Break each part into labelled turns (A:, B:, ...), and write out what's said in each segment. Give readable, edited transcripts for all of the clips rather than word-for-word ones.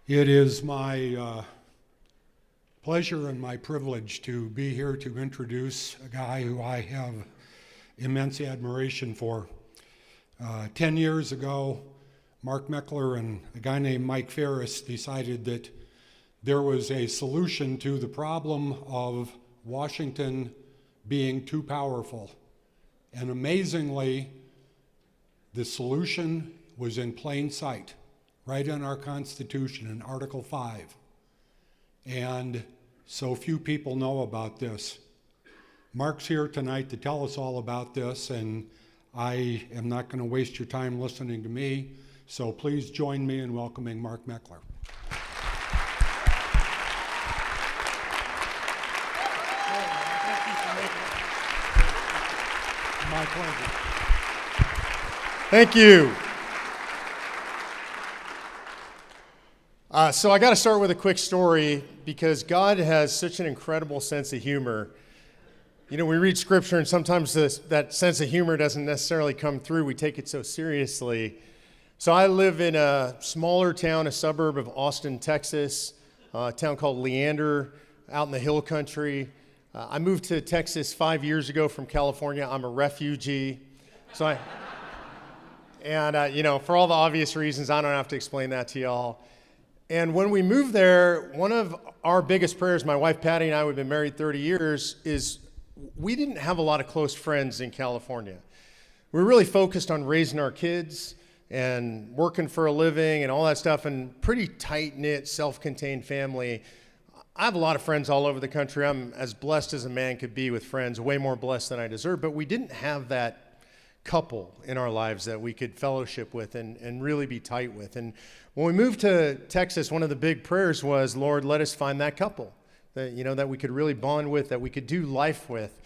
A: It is my pleasure and my privilege to be here to introduce a guy who I have immense admiration for. 10 years ago, Mark Meckler and a guy named Mike Ferris decided that there was a solution to the problem of Washington being too powerful. And amazingly, the solution was in plain sight, right in our Constitution in Article 5. And so few people know about this. Mark's here tonight to tell us all about this, and I am not going to waste your time listening to me, so please join me in welcoming Mark Meckler. My pleasure.
B: Thank you. So I got to start with a quick story because God has such an incredible sense of humor. You know, we read scripture and sometimes that sense of humor doesn't necessarily come through. We take it so seriously. So I live in a smaller town, a suburb of Austin, Texas, a town called Leander, out in the hill country. I moved to Texas 5 years ago from California. I'm a refugee. So for all the obvious reasons, I don't have to explain that to y'all. And when we moved there, one of our biggest prayers, my wife Patty and I, we've been married 30 years, is we didn't have a lot of close friends in California. We were really focused on raising our kids and working for a living and all that stuff, and pretty tight-knit, self-contained family. I have a lot of friends all over the country. I'm as blessed as a man could be with friends, way more blessed than I deserve, but we didn't have that couple in our lives that we could fellowship with and really be tight with. And when we moved to Texas, one of the big prayers was, Lord, let us find that couple that we could really bond with, that we could do life with.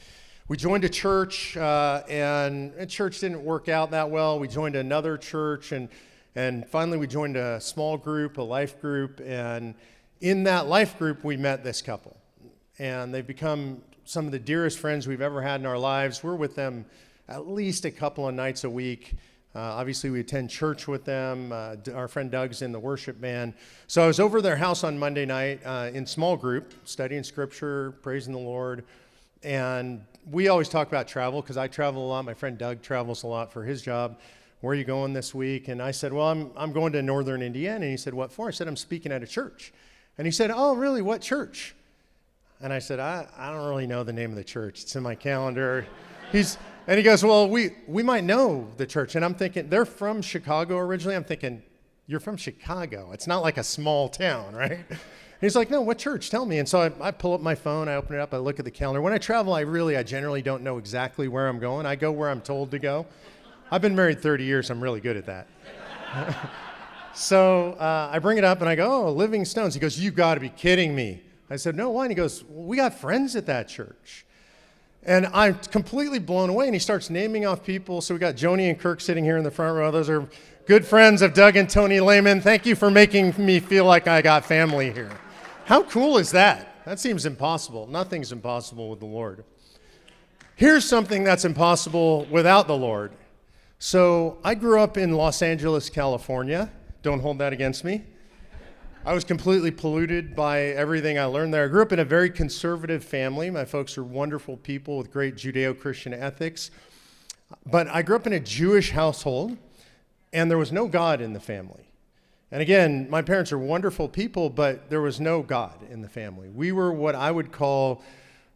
B: We joined a church, and the church didn't work out that well. We joined another church, and finally we joined a small group, a life group, and in that life group we met this couple. And they've become some of the dearest friends we've ever had in our lives. We're with them at least a couple of nights a week. Obviously, we attend church with them. Our friend Doug's in the worship band. So I was over their house on Monday night in small group, studying scripture, praising the Lord. And we always talk about travel because I travel a lot. My friend Doug travels a lot for his job. Where are you going this week? And I said, well, I'm going to northern Indiana. And he said, what for? I said, I'm speaking at a church. And he said, oh, really? What church? And I said, I don't really know the name of the church. It's in my calendar. And he goes, well, we might know the church. And I'm thinking, they're from Chicago originally. I'm thinking, you're from Chicago. It's not like a small town, right? And he's like, no, what church? Tell me. And so I pull up my phone, I open it up, I look at the calendar. When I travel, I generally don't know exactly where I'm going. I go where I'm told to go. I've been married 30 years. I'm really good at that. So I bring it up and I go, oh, Living Stones. He goes, you got to be kidding me. I said, no, why? And he goes, well, we got friends at that church. And I'm completely blown away, and he starts naming off people. So we got Joni and Kirk sitting here in the front row. Those are good friends of Doug and Tony Lehman. Thank you for making me feel like I got family here. How cool is that? That seems impossible. Nothing's impossible with the Lord. Here's something that's impossible without the Lord. So I grew up in Los Angeles, California. Don't hold that against me. I was completely polluted by everything I learned there. I grew up in a very conservative family. My folks are wonderful people with great Judeo-Christian ethics. But I grew up in a Jewish household, and there was no God in the family. And again, my parents are wonderful people, but there was no God in the family. We were what I would call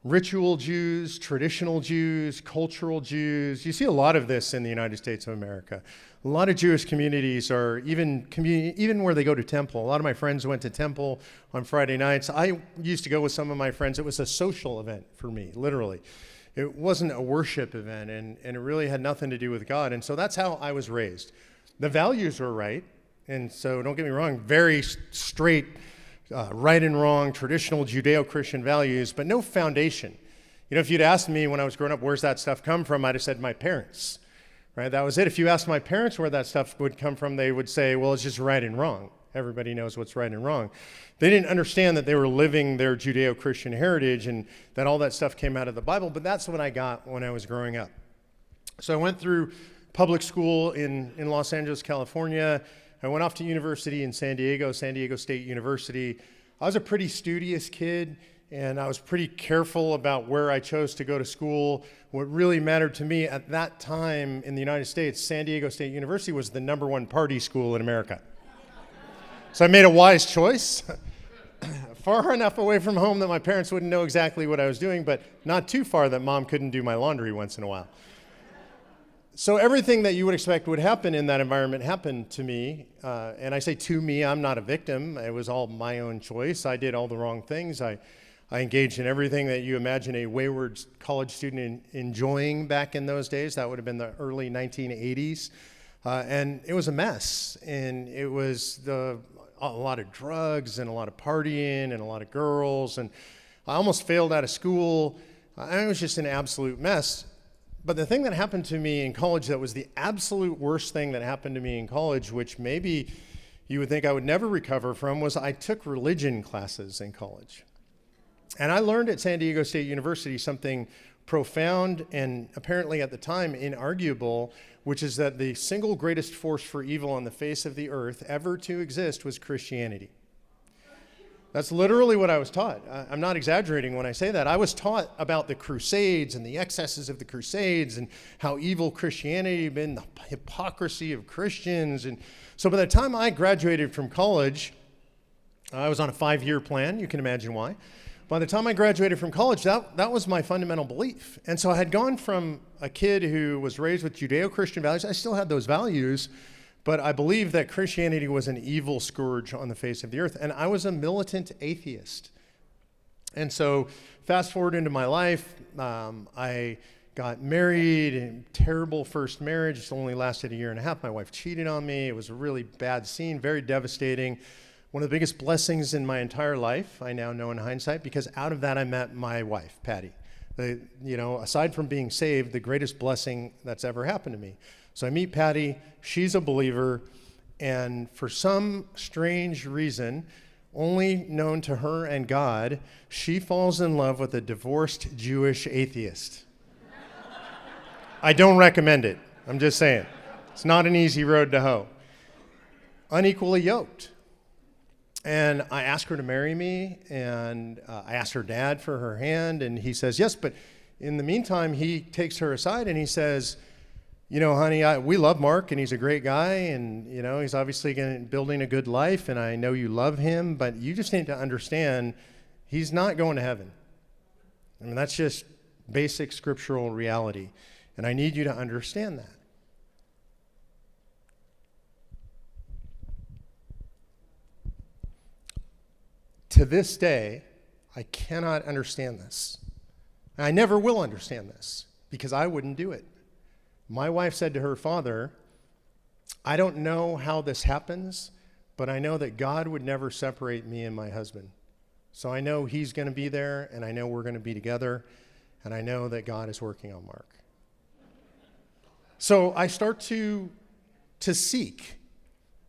B: ritual Jews, traditional Jews, cultural Jews. You see a lot of this in the United States of America. A lot of Jewish communities are even where they go to temple. A lot of my friends went to temple on Friday nights. I used to go with some of my friends. It was a social event for me, literally. It wasn't a worship event, and it really had nothing to do with God. And so that's how I was raised. The values were right, and so don't get me wrong, very straight, right and wrong, traditional Judeo-Christian values, but no foundation. You know, if you'd asked me when I was growing up, where's that stuff come from, I'd have said my parents. Right, that was it. If you asked my parents where that stuff would come from, they would say, well, it's just right and wrong. Everybody knows what's right and wrong. They didn't understand that they were living their Judeo-Christian heritage and that all that stuff came out of the Bible, but that's what I got when I was growing up. So I went through public school in Los Angeles, California. I went off to university in San Diego State University. I was a pretty studious kid, and I was pretty careful about where I chose to go to school. What really mattered to me at that time in the United States, San Diego State University was the #1 party school in America. So I made a wise choice, far enough away from home that my parents wouldn't know exactly what I was doing, but not too far that mom couldn't do my laundry once in a while. So everything that you would expect would happen in that environment happened to me. And I say to me, I'm not a victim. It was all my own choice. I did all the wrong things. I engaged in everything that you imagine a wayward college student enjoying back in those days. That would have been the early 1980s. And it was a mess. And it was a lot of drugs and a lot of partying and a lot of girls. And I almost failed out of school. I was just an absolute mess. But the thing that happened to me in college that was the absolute worst thing that happened to me in college, which maybe you would think I would never recover from, was I took religion classes in college. And I learned at San Diego State University something profound and apparently at the time inarguable, which is that the single greatest force for evil on the face of the earth ever to exist was Christianity. That's literally what I was taught. I'm not exaggerating when I say that. I was taught about the Crusades and the excesses of the Crusades and how evil Christianity had been, the hypocrisy of Christians. And so by the time I graduated from college, I was on a 5-year plan. You can imagine why. By the time I graduated from college, that was my fundamental belief. And so I had gone from a kid who was raised with Judeo-Christian values. I still had those values, but I believed that Christianity was an evil scourge on the face of the earth. And I was a militant atheist. And so fast forward into my life, I got married, in terrible first marriage. It only lasted a year and a half. My wife cheated on me. It was a really bad scene, very devastating. One of the biggest blessings in my entire life, I now know in hindsight, because out of that I met my wife, Patty. Aside from being saved, the greatest blessing that's ever happened to me. So I meet Patty, she's a believer, and for some strange reason, only known to her and God, she falls in love with a divorced Jewish atheist. I don't recommend it. I'm just saying. It's not an easy road to hoe. Unequally yoked. And I asked her to marry me, and I asked her dad for her hand, and he says yes. But in the meantime, he takes her aside and he says, honey, we love Mark, and he's a great guy, and he's obviously building a good life, and I know you love him, but you just need to understand he's not going to heaven. I mean, that's just basic scriptural reality, and I need you to understand that. To this day, I cannot understand this. I never will understand this because I wouldn't do it. My wife said to her father, I don't know how this happens, but I know that God would never separate me and my husband. So I know he's going to be there, and I know we're going to be together, and I know that God is working on Mark. So I start to seek.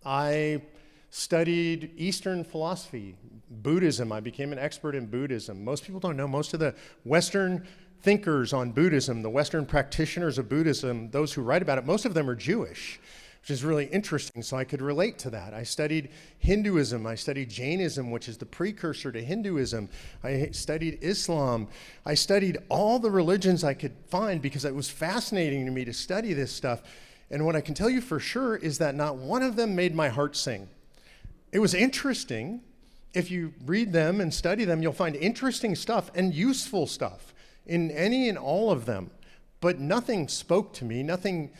B: I studied Eastern philosophy, Buddhism. I became an expert in Buddhism. Most people don't know, most of the Western thinkers on Buddhism, the Western practitioners of Buddhism, those who write about it, most of them are Jewish, which is really interesting, so I could relate to that. I studied Hinduism. I studied Jainism, which is the precursor to Hinduism. I studied Islam. I studied all the religions I could find because it was fascinating to me to study this stuff. And what I can tell you for sure is that not one of them made my heart sing. It was interesting. If you read them and study them, you'll find interesting stuff and useful stuff in any and all of them. But nothing spoke to me. Nothing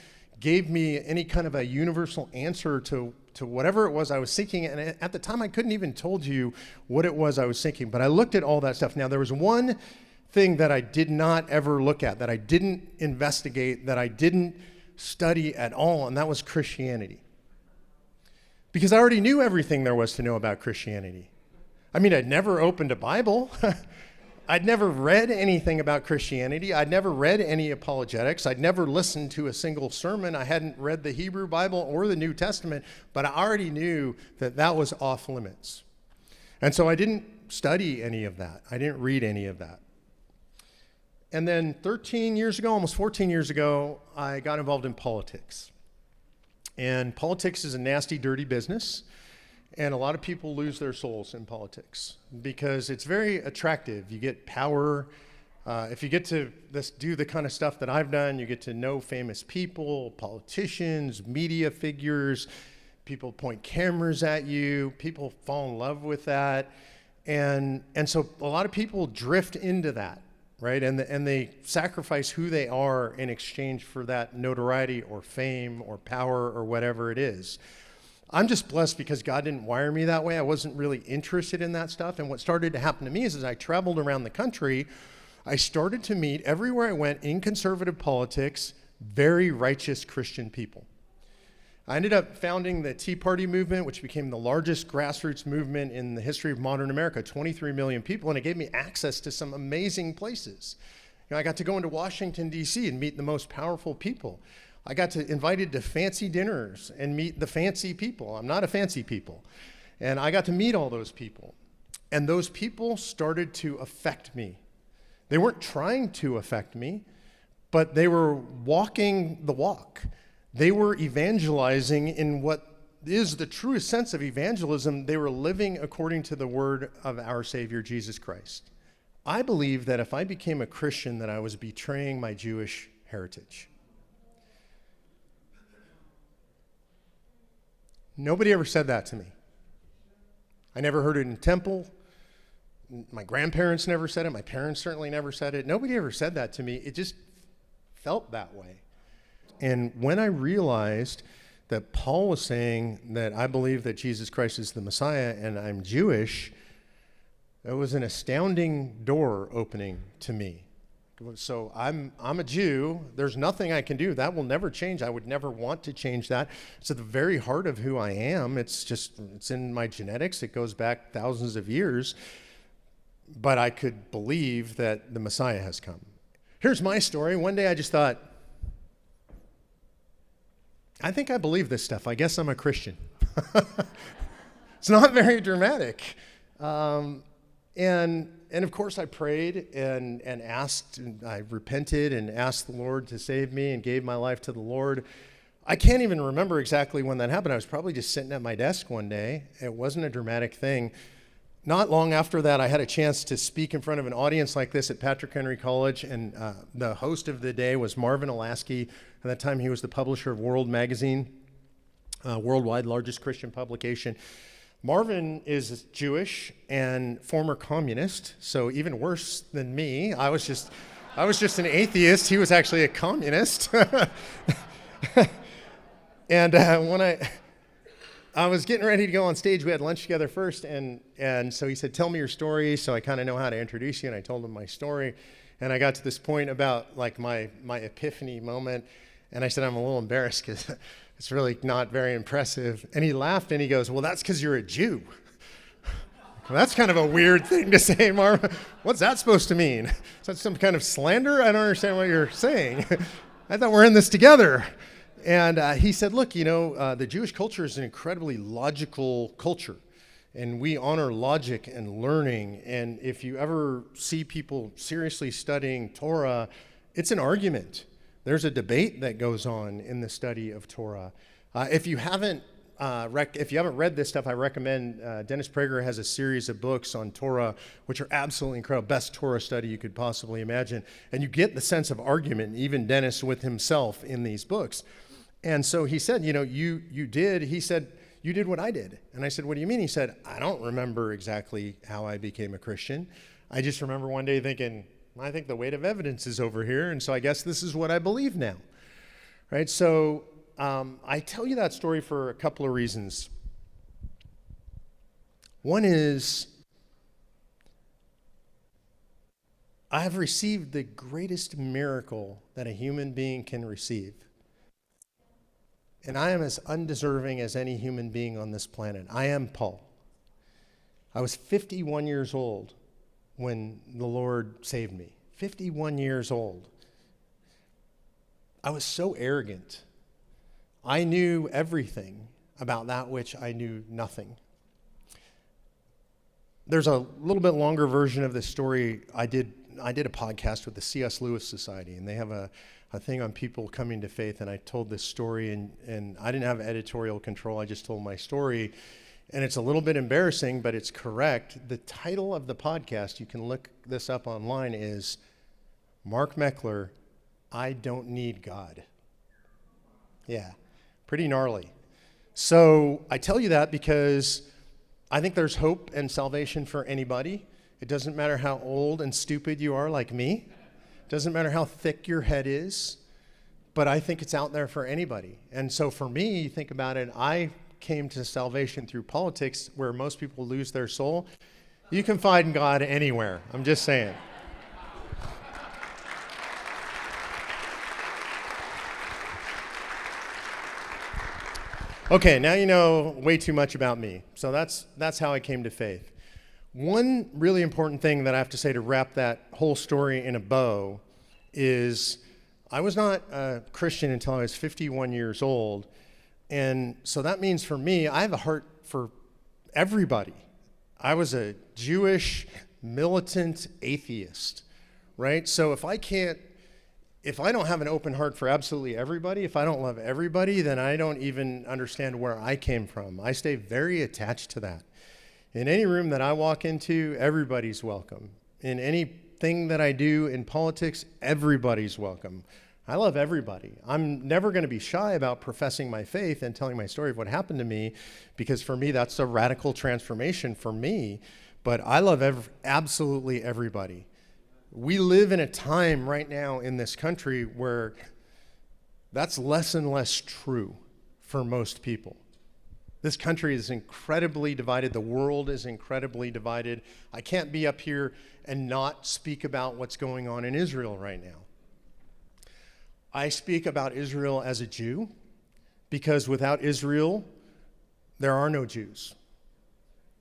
B: gave me any kind of a universal answer to whatever it was I was seeking. And at the time, I couldn't even told you what it was I was seeking. But I looked at all that stuff. Now, there was one thing that I did not ever look at, that I didn't investigate, that I didn't study at all, and that was Christianity. Because I already knew everything there was to know about Christianity. I mean, I'd never opened a Bible. I'd never read anything about Christianity. I'd never read any apologetics. I'd never listened to a single sermon. I hadn't read the Hebrew Bible or the New Testament, but I already knew that that was off limits. And so I didn't study any of that. I didn't read any of that. And then 13 years ago, almost 14 years ago, I got involved in politics. And politics is a nasty, dirty business. And a lot of people lose their souls in politics because it's very attractive. You get power. If you get to do the kind of stuff that I've done, you get to know famous people, politicians, media figures. People point cameras at you. People fall in love with that. And so a lot of people drift into that, right? And they sacrifice who they are in exchange for that notoriety or fame or power or whatever it is. I'm just blessed because God didn't wire me that way. I wasn't really interested in that stuff. And what started to happen to me is as I traveled around the country, I started to meet everywhere I went in conservative politics, very righteous Christian people. I ended up founding the Tea Party movement, which became the largest grassroots movement in the history of modern America, 23 million people, and it gave me access to some amazing places. I got to go into Washington, D.C. and meet the most powerful people. I got invited to fancy dinners and meet the fancy people. I'm not a fancy people. And I got to meet all those people. And those people started to affect me. They weren't trying to affect me, but they were walking the walk. They were evangelizing in what is the truest sense of evangelism. They were living according to the word of our Savior, Jesus Christ. I believe that if I became a Christian, that I was betraying my Jewish heritage. Nobody ever said that to me. I never heard it in temple. My grandparents never said it. My parents certainly never said it. Nobody ever said that to me. It just felt that way. And when I realized that Paul was saying that I believe that Jesus Christ is the Messiah and I'm Jewish, it was an astounding door opening to me. So I'm a Jew. There's nothing I can do. That will never change. I would never want to change that. It's at the very heart of who I am. It's in my genetics. It goes back thousands of years. But I could believe that the Messiah has come. Here's my story. One day I just thought, I think I believe this stuff. I guess I'm a Christian. It's not very dramatic. And of course I prayed and asked, and I repented and asked the Lord to save me and gave my life to the Lord. I can't even remember exactly when that happened. I was probably just sitting at my desk one day. It wasn't a dramatic thing. Not long after that, I had a chance to speak in front of an audience like this at Patrick Henry College, and the host of the day was Marvin Olasky. At that time, he was the publisher of World Magazine, worldwide largest Christian publication. Marvin is Jewish and former communist, so even worse than me. I was just an atheist. He was actually a communist. And when I was getting ready to go on stage, we had lunch together first, and so he said, "Tell me your story," so I kind of know how to introduce you, and I told him my story, and I got to this point about like my epiphany moment, and I said, "I'm a little embarrassed because it's really not very impressive," and he laughed, and he goes, "Well, that's because you're a Jew." Well, that's kind of a weird thing to say, Marvin. What's that supposed to mean? Is that some kind of slander? I don't understand what you're saying. I thought we're in this together. And he said, look, the Jewish culture is an incredibly logical culture, and we honor logic and learning. And if you ever see people seriously studying Torah, it's an argument. There's a debate that goes on in the study of Torah. If you haven't read this stuff, I recommend Dennis Prager has a series of books on Torah, which are absolutely incredible, best Torah study you could possibly imagine. And you get the sense of argument, even Dennis with himself in these books. And so he said, he said, you did what I did. And I said, what do you mean? He said, I don't remember exactly how I became a Christian. I just remember one day thinking, I think the weight of evidence is over here, and so I guess this is what I believe now. Right? So I tell you that story for a couple of reasons. One is, I have received the greatest miracle that a human being can receive. And I am as undeserving as any human being on this planet. I am Paul. I was 51 years old when the Lord saved me. 51 years old. I was so arrogant. I knew everything about that which I knew nothing. There's a little bit longer version of this story I did I did a podcast with the C.S. Lewis Society, and they have a thing on people coming to faith, and I told this story, and I didn't have editorial control. I just told my story, and it's a little bit embarrassing, but it's correct. The title of the podcast, you can look this up online, is Mark Meckler, I Don't Need God. Yeah, pretty gnarly. So I tell you that because I think there's hope and salvation for anybody. It doesn't matter how old and stupid you are like me. It doesn't matter how thick your head is. But I think it's out there for anybody. And so for me, you think about it, I came to salvation through politics where most people lose their soul. You can find God anywhere. I'm just saying. Okay, now you know way too much about me. So that's how I came to faith. One really important thing that I have to say to wrap that whole story in a bow is I was not a Christian until I was 51 years old. And so that means for me, I have a heart for everybody. I was a Jewish militant atheist, right? So if I don't have an open heart for absolutely everybody, if I don't love everybody, then I don't even understand where I came from. I stay very attached to that. In any room that I walk into, everybody's welcome. In anything that I do in politics, everybody's welcome. I love everybody. I'm never going to be shy about professing my faith and telling my story of what happened to me, because for me, that's a radical transformation for me. But I love absolutely everybody. We live in a time right now in this country where that's less and less true for most people. This country is incredibly divided. The world is incredibly divided. I can't be up here and not speak about what's going on in Israel right now. I speak about Israel as a Jew because without Israel, there are no Jews.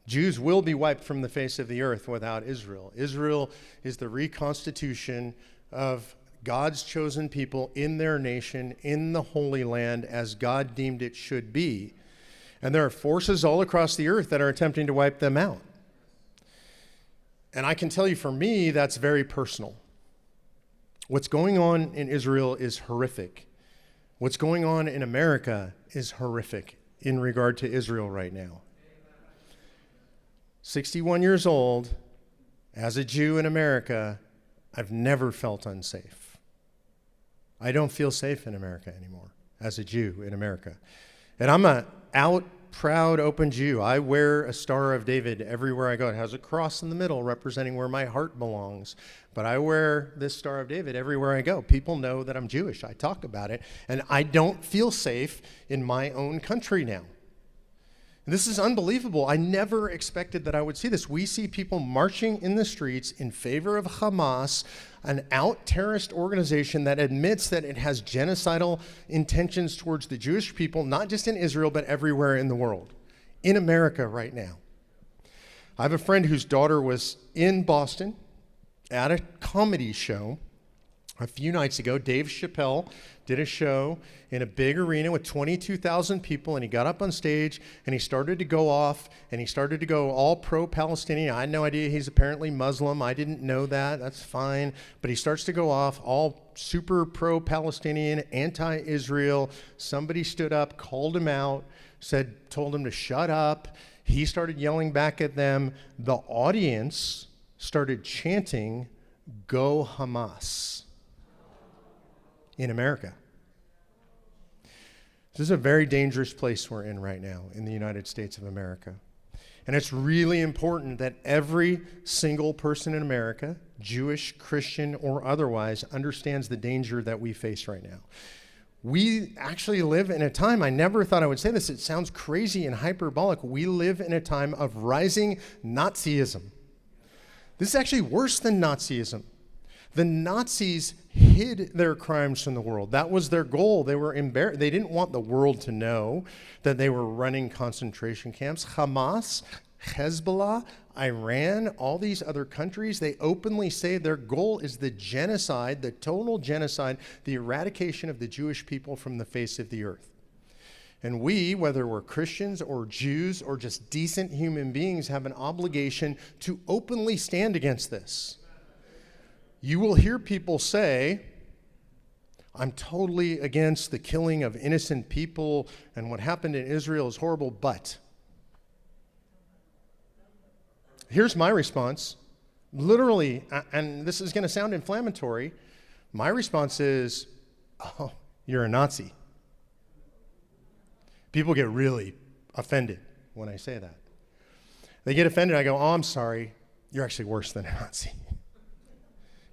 B: Jews will be wiped from the face of the earth without Israel. Israel is the reconstitution of God's chosen people in their nation, in the Holy Land, as God deemed it should be. And there are forces all across the earth that are attempting to wipe them out. And I can tell you, for me, that's very personal. What's going on in Israel is horrific. What's going on in America is horrific in regard to Israel right now. 61 years old, as a Jew in America, I've never felt unsafe. I don't feel safe in America anymore, as a Jew in America. And I'm a out, proud, open Jew. I wear a Star of David everywhere I go. It has a cross in the middle representing where my heart belongs. But I wear this Star of David everywhere I go. People know that I'm Jewish. I talk about it. And I don't feel safe in my own country now. This is unbelievable. I never expected that I would see this. We see people marching in the streets in favor of Hamas, an out terrorist organization that admits that it has genocidal intentions towards the Jewish people, not just in Israel, but everywhere in the world, in America right now. I have a friend whose daughter was in Boston at a comedy show a few nights ago. Dave Chappelle did a show in a big arena with 22,000 people, and he got up on stage and he started to go off and he started to go all pro-Palestinian. I had no idea he's apparently Muslim. I didn't know that. That's fine. But he starts to go off all super pro-Palestinian, anti-Israel. Somebody stood up, called him out, told him to shut up. He started yelling back at them. The audience started chanting, "Go Hamas," in America. This is a very dangerous place we're in right now in the United States of America. And it's really important that every single person in America, Jewish, Christian, or otherwise, understands the danger that we face right now. We actually live in a time, I never thought I would say this, it sounds crazy and hyperbolic. We live in a time of rising Nazism. This is actually worse than Nazism. The Nazis hid their crimes from the world. That was their goal. They were embarrassed. They didn't want the world to know that they were running concentration camps. Hamas, Hezbollah, Iran, all these other countries, they openly say their goal is the genocide, the total genocide, the eradication of the Jewish people from the face of the earth. And we, whether we're Christians or Jews or just decent human beings, have an obligation to openly stand against this. you will hear people say, I'm totally against the killing of innocent people, and what happened in Israel is horrible, but here's my response. Literally, and this is going to sound inflammatory, my response is, oh, you're a Nazi. People get really offended when I say that. They get offended. I go, oh, I'm sorry. You're actually worse than a Nazi.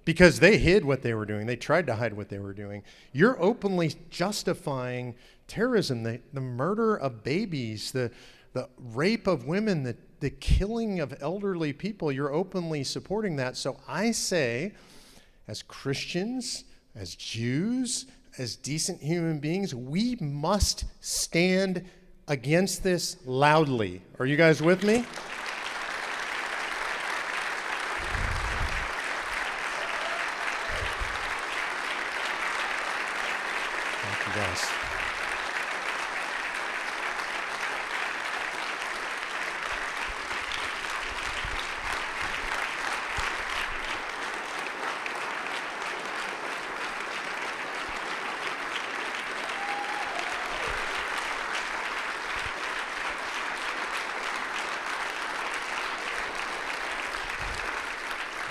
B: Because they hid what they were doing. They tried to hide what they were doing. You're openly justifying terrorism, the murder of babies, the rape of women, the killing of elderly people. You're openly supporting that. So I say, as Christians, as Jews, as decent human beings, we must stand against this loudly. Are you guys with me? Thank you, guys.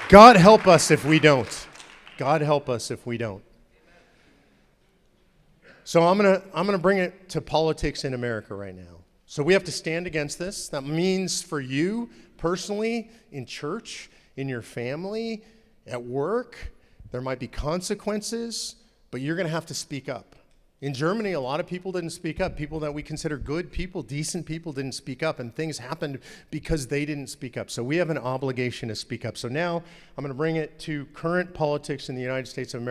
B: God help us if we don't. God help us if we don't. So I'm gonna bring it to politics in America right now. So we have to stand against this. That means for you personally, in church, in your family, at work, there might be consequences, but you're gonna have to speak up. In Germany, a lot of people didn't speak up. People that we consider good people, decent people, didn't speak up, and things happened because they didn't speak up. So we have an obligation to speak up. So now I'm going to bring it to current politics in the United States of America.